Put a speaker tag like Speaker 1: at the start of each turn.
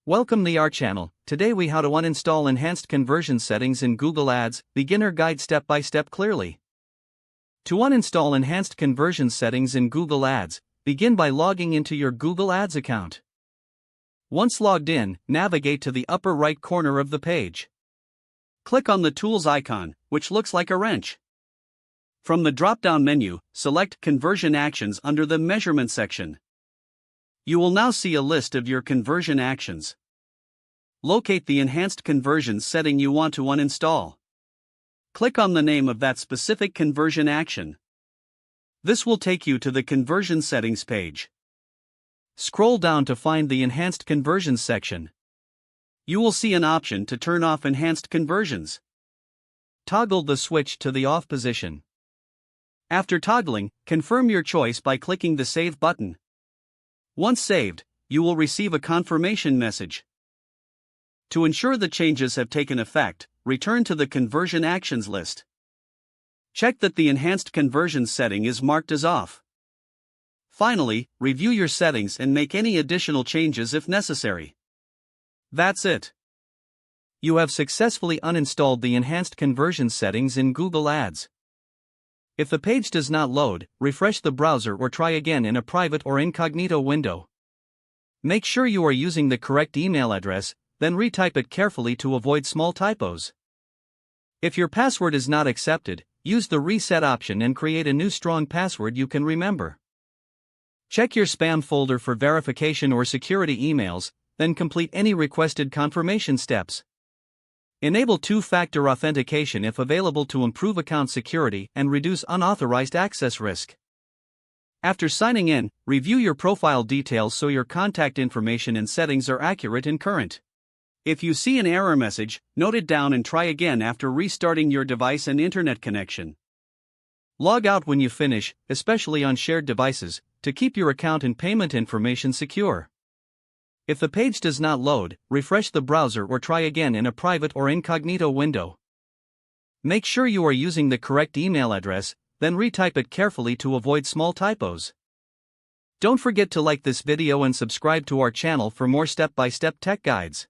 Speaker 1: Welcome to our channel. Today we how to uninstall enhanced conversion settings in Google Ads, beginner guide step by step clearly. To uninstall enhanced conversion settings in Google Ads, begin by logging into your Google Ads account. Once logged in, navigate to the upper right corner of the page. Click on the Tools icon, which looks like a wrench. From the drop-down menu, select Conversion Actions under the Measurement section. You will now see a list of your conversion actions. Locate the enhanced conversion setting you want to uninstall. Click on the name of that specific conversion action. This will take you to the Conversion Settings page. Scroll down to find the Enhanced Conversions section. You will see an option to turn off enhanced conversions. Toggle the switch to the off position. After toggling, confirm your choice by clicking the Save button. Once saved, you will receive a confirmation message. To ensure the changes have taken effect, return to the Conversion Actions list. Check that the Enhanced Conversions setting is marked as off. Finally, review your settings and make any additional changes if necessary. That's it. You have successfully uninstalled the enhanced conversion settings in Google Ads. If the page does not load, refresh the browser or try again in a private or incognito window. Make sure you are using the correct email address, then retype it carefully to avoid small typos. If your password is not accepted, use the reset option and create a new strong password you can remember. Check your spam folder for verification or security emails, then complete any requested confirmation steps. Enable two-factor authentication if available to improve account security and reduce unauthorized access risk. After signing in, review your profile details so your contact information and settings are accurate and current. If you see an error message, note it down and try again after restarting your device and internet connection. Log out when you finish, especially on shared devices, to keep your account and payment information secure. If the page does not load, refresh the browser or try again in a private or incognito window. Make sure you are using the correct email address, then retype it carefully to avoid small typos. Don't forget to like this video and subscribe to our channel for more step-by-step tech guides.